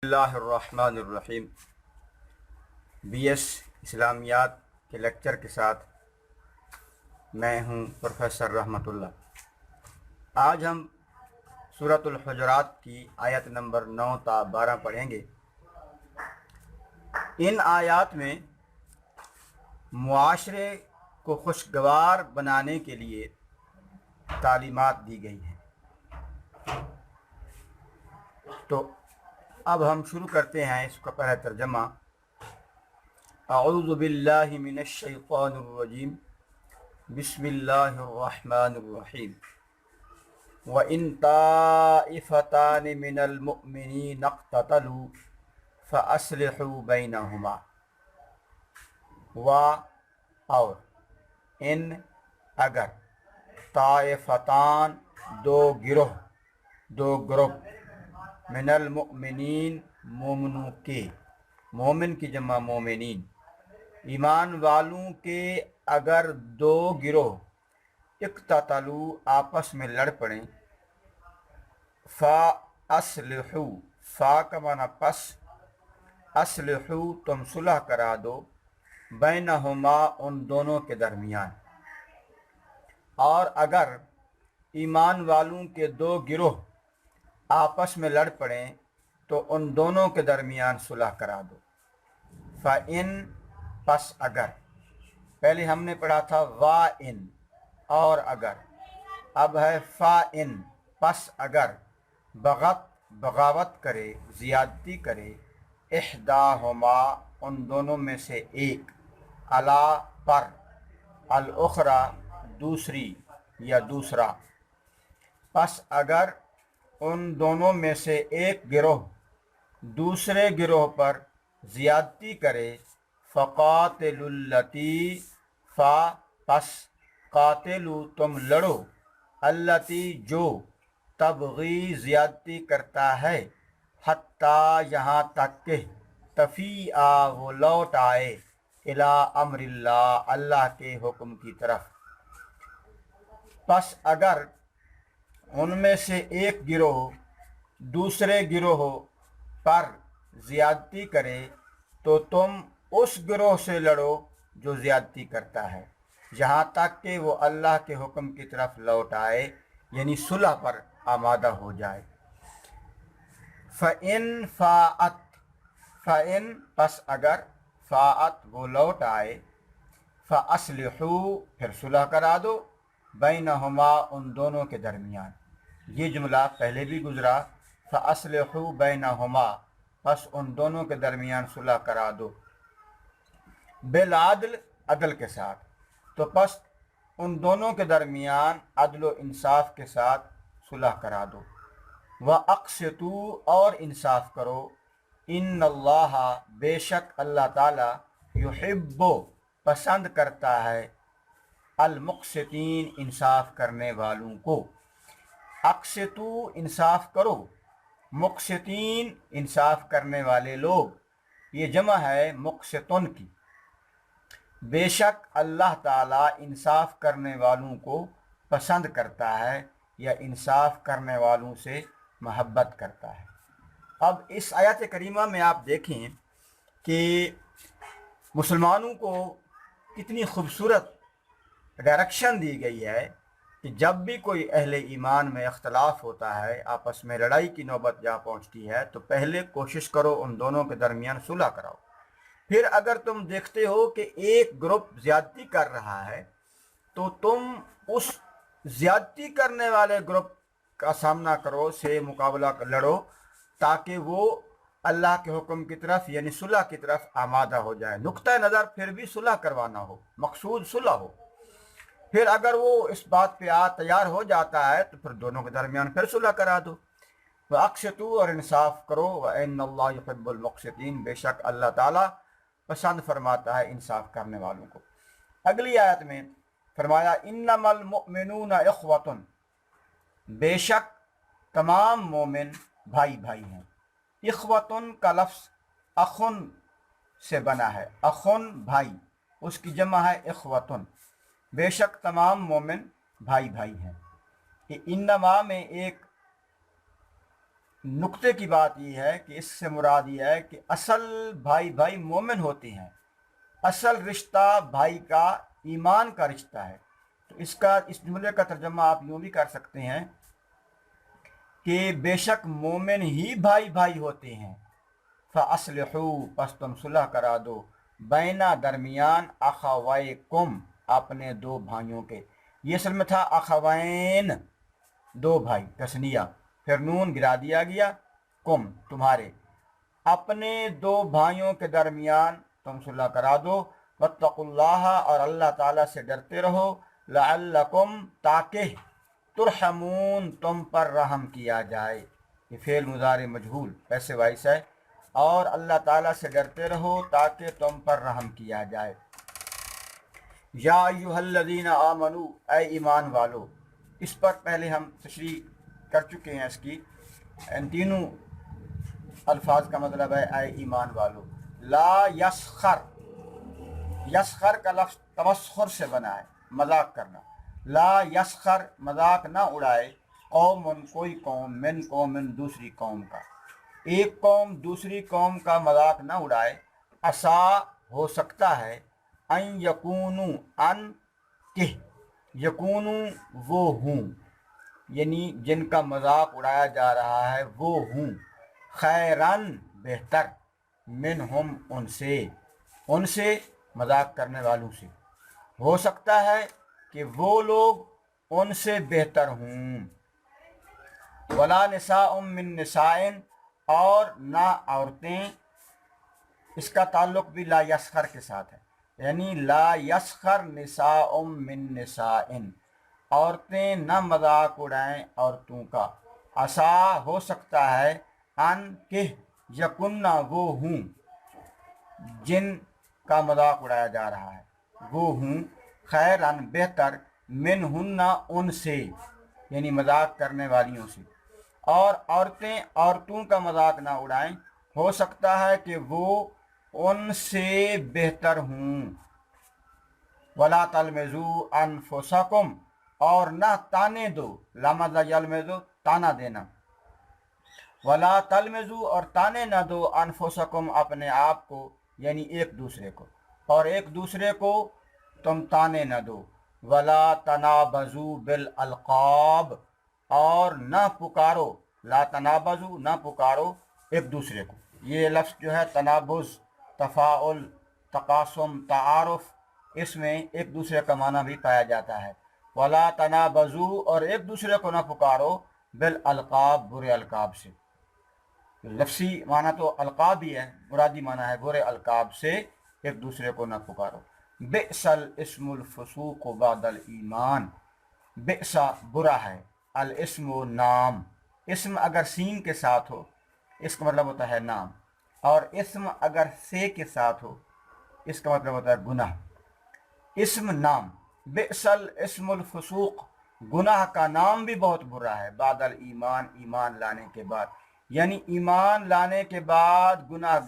اللہ الرحمن الرحیم۔ B S اسلامیات کے لیکچر کے ساتھ میں ہوں پروفیسر رحمت اللہ۔ آج ہم سورۃ الحجرات کی آیت نمبر 9 تا 12 پڑھیں گے۔ ان آیات میں معاشرے کو خوشگوار بنانے کے لیے تعلیمات دی گئی ہیں۔ تو اب ہم شروع کرتے ہیں اس کا پہلا ترجمہ۔ اعوذ باللہ من الشیطان الرجیم، بسم اللہ الرحمن الرحیم۔ وَإِن طَائِفَتَانِ مِنَ الْمُؤْمِنِينَ اقْتَتَلُوا فَأَصْلِحُوا بَيْنَهُمَا۔ اور ان اگر طائفتان دو گروہ من المؤمنین مومنوں کے، مومن کی جمع مومنین، ایمان والوں کے اگر دو گروہ اقتتلوا آپس میں لڑ پڑیں، فاصلحوا، فا کا معنی پس، اصلحوا تم صلح کرا دو، بینہما ان دونوں کے درمیان۔ اور اگر ایمان والوں کے دو گروہ آپس میں لڑ پڑیں تو ان دونوں کے درمیان صلح کرا دو۔ فَإِن پس اگر، پہلے ہم نے پڑھا تھا وَإِن اور اگر، اب ہے فَإِن پس اگر، بغاوت کرے، زیادتی کرے، احداہما ان دونوں میں سے ایک، علی پر، الاخری دوسری یا دوسرا، پس اگر ان دونوں میں سے ایک گروہ دوسرے گروہ پر زیادتی کرے، فقاتلوا التی، فا پس، قاتلوا تم لڑو، التی جو، تبغی زیادتی کرتا ہے، حتیٰ یہاں تک کہ، تفیء وہ لوٹ آئے، الی امر اللہ اللہ کے حکم کی طرف۔ پس اگر ان میں سے ایک گروہ دوسرے گروہ پر زیادتی کرے تو تم اس گروہ سے لڑو جو زیادتی کرتا ہے، یہاں تک کہ وہ اللہ کے حکم کی طرف لوٹ آئے، یعنی صلح پر آمادہ ہو جائے۔ فَإِن فَاءَتْ، فَإِن پس اگر، فَاءَتْ وہ لوٹ آئے، فَأَصْلِحُوا پھر صلح کرا دو، بینہما ان دونوں کے درمیان۔ یہ جملہ پہلے بھی گزرا، فَأَصْلِحُوا بَيْنَهُمَا پس ان دونوں کے درمیان صلح کرا دو، بالعدل عدل کے ساتھ، تو پس ان دونوں کے درمیان عدل و انصاف کے ساتھ صلح کرا دو۔ وَأَقْسِطُوا اور انصاف کرو، ان اللہ بے شک اللہ تعالی، یحب پسند کرتا ہے، المقسطین انصاف کرنے والوں کو۔ اقسطوا انصاف کرو، مقسطین انصاف کرنے والے لوگ، یہ جمع ہے مقسطن کی۔ بے شک اللہ تعالیٰ انصاف کرنے والوں کو پسند کرتا ہے یا انصاف کرنے والوں سے محبت کرتا ہے۔ اب اس آیت کریمہ میں آپ دیکھیں کہ مسلمانوں کو کتنی خوبصورت ڈائریکشن دی گئی ہے کہ جب بھی کوئی اہل ایمان میں اختلاف ہوتا ہے، آپس میں لڑائی کی نوبت جہاں پہنچتی ہے، تو پہلے کوشش کرو ان دونوں کے درمیان صلح کراؤ۔ پھر اگر تم دیکھتے ہو کہ ایک گروپ زیادتی کر رہا ہے تو تم اس زیادتی کرنے والے گروپ کا سامنا کرو، سے مقابلہ لڑو، تاکہ وہ اللہ کے حکم کی طرف یعنی صلح کی طرف آمادہ ہو جائے۔ نقطہ نظر پھر بھی صلح کروانا ہو، مقصود صلح ہو۔ پھر اگر وہ اس بات پہ تیار ہو جاتا ہے تو پھر دونوں کے درمیان پھر صلح کرا دو۔ وَأَقْسِطُوا اور انصاف کرو، وَإِنَّ اللَّهَ يُحِبُّ الْمُقْسِطِينَ بے شک اللہ تعالیٰ پسند فرماتا ہے انصاف کرنے والوں کو۔ اگلی آیت میں فرمایا انما المؤمنون اخوۃ، بے شک تمام مومن بھائی بھائی ہیں۔ اخوۃن کا لفظ اخن سے بنا ہے، اخن بھائی، اس کی جمع ہے اخوۃن۔ بے شک تمام مومن بھائی بھائی ہیں۔ کہ انما میں ایک نقطے کی بات یہ ہے کہ اس سے مراد یہ ہے کہ اصل بھائی بھائی مومن ہوتے ہیں، اصل رشتہ بھائی کا ایمان کا رشتہ ہے۔ تو اس جملے کا ترجمہ آپ یوں بھی کر سکتے ہیں کہ بے شک مومن ہی بھائی بھائی ہوتے ہیں۔ فَأَصْلِحُوا پس تم صلح کرا دو، بینا درمیان اخویکم اپنے دو بھائیوں کے۔ یہ اصل میں تھا اخوین، دو بھائی، تثنیہ، پھر نون گرا دیا گیا، کم تمہارے، اپنے دو بھائیوں کے درمیان تم صلح کرا دو۔ واتقوا اللہ اور اللہ تعالیٰ سے ڈرتے رہو، لعلکم تاکہ ترحمون تم پر رحم کیا جائے۔ یہ فعل مضارع مجہول پیسے وائس ہے، اور اللہ تعالیٰ سے ڈرتے رہو تاکہ تم پر رحم کیا جائے۔ یا ایھا الذین آمنو اے ایمان والو، اس پر پہلے ہم تشریح کر چکے ہیں اس کی، ان تینوں الفاظ کا مطلب ہے اے ایمان والو۔ لا یسخر، یسخر کا لفظ تمسخر سے بنا ہے، مذاق کرنا۔ لا یسخر مذاق نہ اڑائے، قوم کوئی قوم، من قوم دوسری قوم کا، ایک قوم دوسری قوم کا مذاق نہ اڑائے۔ عسا ہو سکتا ہے، ان یکونو ان کہ یکونو وہ ہوں، یعنی جن کا مذاق اڑایا جا رہا ہے وہ ہوں، خیرن بہتر، منہم ان سے مذاق کرنے والوں سے، ہو سکتا ہے کہ وہ لوگ ان سے بہتر ہوں۔ ولا نساء من نساء اور نہ عورتیں، اس کا تعلق بھی لا یسخر کے ساتھ ہے، یعنی لا یسخر نساء من نساء، عورتیں نہ مذاق اڑائیں عورتوں کا۔ عسا ہو سکتا ہے، ان کہ یکنہ وہ ہوں جن کا مذاق اڑایا جا رہا ہے، وہ ہوں خیرن بہتر، منہن ان سے، یعنی مذاق کرنے والیوں سے، اور عورتیں عورتوں کا مذاق نہ اڑائیں، ہو سکتا ہے کہ وہ ان سے بہتر ہوں۔ ولا تلمزوا انفسکم اور نہ تانے دو، لمز یلمزو تانا دینا، ولا تلمزوا اور تانے نہ دو، انفسکم اپنے آپ کو، یعنی ایک دوسرے کو، اور ایک دوسرے کو تم تانے نہ دو۔ ولا تنابزوا بالالقاب اور نہ پکارو، لا تنابزوا نہ پکارو ایک دوسرے کو۔ یہ لفظ جو ہے تنابز، تفاعل، تقاسم، تعارف، اس میں ایک دوسرے کا معنی بھی پایا جاتا ہے۔ ولا تنابزوا اور ایک دوسرے کو نہ پکارو، بالالقاب برے القاب سے، لفظی معنی تو القاب ہی ہے، مرادی معنی ہے برے القاب سے ایک دوسرے کو نہ پکارو۔ بئس الاسم الفسوق بعد الایمان، بئس برا ہے، الاسم نام، اسم اگر سین کے ساتھ ہو اس کا مطلب ہوتا ہے نام، اور اسم اگر سے کے ساتھ ہو اس کا مطلب ہوتا ہے گناہ۔ اسم نام، بئس الاسم الفسوق، گناہ کا نام بھی بہت برا ہے، بعد الایمان ایمان لانے کے بعد، یعنی ایمان لانے کے بعد گناہ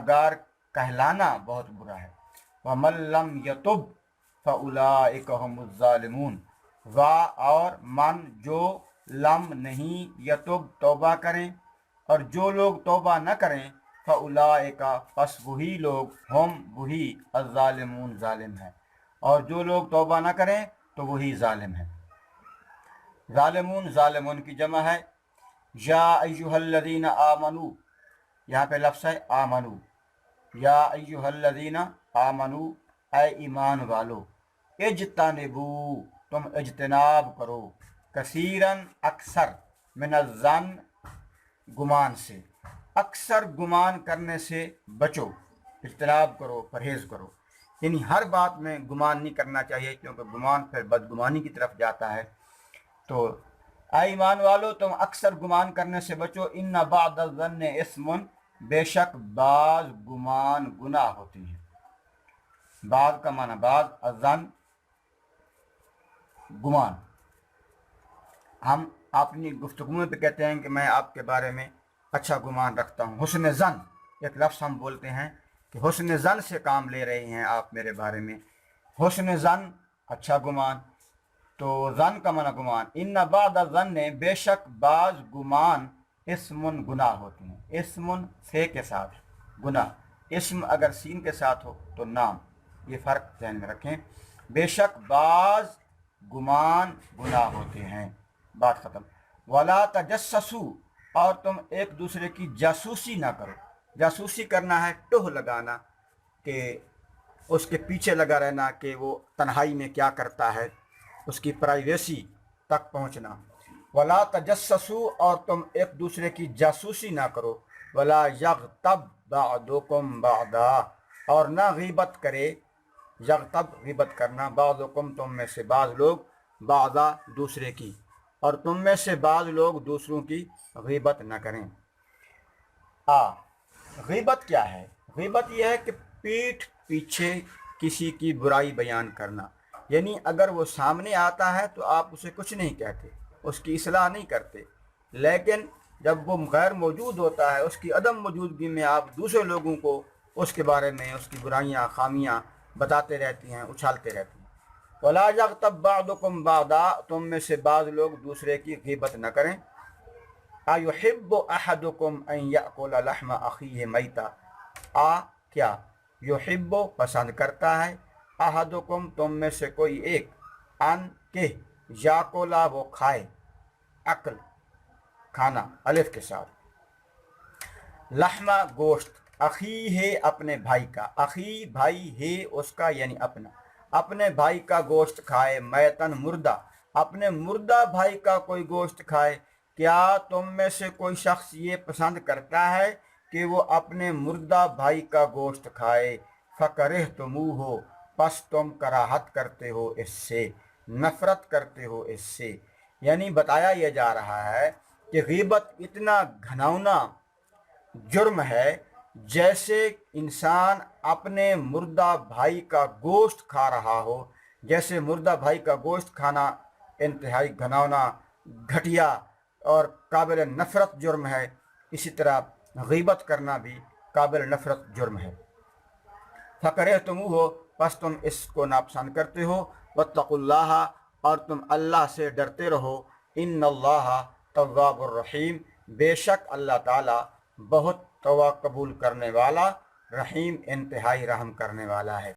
گار کہلانا بہت برا ہے۔ وَمَن لَّمْ يَتُبْ فَأُولَٰئِكَ هُمُ الظَّالِمُونَ، اور من جو لم نہیں یتب توبہ کریں، اور جو لوگ توبہ نہ کریں، فَأُولَٰئِكَ پس وہی لوگ، ہم وہی، الظالمون ظالم ہیں، اور جو لوگ توبہ نہ کریں تو وہی ظالم ہیں۔ ظالمون ظالمون کی جمع ہے۔ یا ایھا الذین آمنو، یہاں پہ لفظ ہے آمنو، یا ایھا الذین آمنو اے ایمان والو، اجتنبو تم اجتناب کرو، کثیرن اکثر، من الظن گمان سے، اکثر گمان کرنے سے بچو، اجتناب کرو، پرہیز کرو، یعنی ہر بات میں گمان نہیں کرنا چاہیے، کیونکہ گمان پھر بدگمانی کی طرف جاتا ہے۔ تو اے ایمان والو تم اکثر گمان کرنے سے بچو، ان بعض الظن اثم، بے شک بعض گمان گناہ ہوتی ہے۔ بعض کا معنی بعض، الظن گمان۔ ہم اپنی گفتگو میں بھی کہتے ہیں کہ میں آپ کے بارے میں اچھا گمان رکھتا ہوں، حسن ظن ایک لفظ ہم بولتے ہیں کہ حسن ظن سے کام لے رہے ہیں آپ میرے بارے میں، حسن ظن اچھا گمان۔ تو ظن کا معنی گمان، ان بعد الظن بے شک بعض گمان اسم گناہ ہوتے ہیں، اسم سے کے ساتھ گناہ، اسم اگر سین کے ساتھ ہو تو نام، یہ فرق ذہن میں رکھیں، بے شک بعض گمان گناہ ہوتے ہیں، بات ختم۔ ولا تجسسوا، اور تم ایک دوسرے کی جاسوسی نہ کرو، جاسوسی کرنا ہے ٹوہ لگانا، کہ اس کے پیچھے لگا رہنا کہ وہ تنہائی میں کیا کرتا ہے، اس کی پرائیویسی تک پہنچنا۔ ولا تجسسوا، اور تم ایک دوسرے کی جاسوسی نہ کرو۔ ولا یغتب بعضکم بعضا، اور نہ غیبت کرے، یغتب غیبت کرنا، بعضکم تم میں سے بعض لوگ، بعضا دوسرے کی، اور تم میں سے بعض لوگ دوسروں کی غیبت نہ کریں۔ غیبت کیا ہے؟ غیبت یہ ہے کہ پیٹھ پیچھے کسی کی برائی بیان کرنا، یعنی اگر وہ سامنے آتا ہے تو آپ اسے کچھ نہیں کہتے، اس کی اصلاح نہیں کرتے، لیکن جب وہ غیر موجود ہوتا ہے، اس کی عدم موجودگی میں آپ دوسرے لوگوں کو اس کے بارے میں اس کی برائیاں خامیاں بتاتے رہتی ہیں، اچھالتے رہتے ہیں۔ ولا یغتب بعضکم بعضا، تم میں سے بعض لوگ دوسرے کی غیبت نہ کریں۔ ایحب احدکم ان یأکل لحم اخیہ میتا، کیا یحب پسند کرتا ہے، احدکم تم میں سے کوئی ایک، ان کہ یاکولا وہ کھائے، عقل کھانا الف کے ساتھ، لحمہ گوشت، اخی ہے اپنے بھائی کا، اخی بھائی ہے اس کا یعنی اپنا، اپنے بھائی کا گوشت کھائے، میتن مردہ، اپنے مردہ بھائی کا کوئی گوشت کھائے۔ کیا تم میں سے کوئی شخص یہ پسند کرتا ہے کہ وہ اپنے مردہ بھائی کا گوشت کھائے؟ فَكَرِهْتُمُوهُ، پس تم کراہت کرتے ہو اس سے، نفرت کرتے ہو اس سے۔ یعنی بتایا یہ جا رہا ہے کہ غیبت اتنا گھناؤنا جرم ہے جیسے انسان اپنے مردہ بھائی کا گوشت کھا رہا ہو، جیسے مردہ بھائی کا گوشت کھانا انتہائی گھناؤنا، گھٹیا اور قابل نفرت جرم ہے، اسی طرح غیبت کرنا بھی قابل نفرت جرم ہے۔ فَكَرِهْتُمُوهُ، پس تم اس کو ناپسند کرتے ہو۔ وَاتَّقُوا اللَّهَ، اور تم اللہ سے ڈرتے رہو۔ إِنَّ اللَّهَ تواب الرحیم، بے شک اللہ تعالی بہت توبہ قبول کرنے والا، رحیم انتہائی رحم کرنے والا ہے۔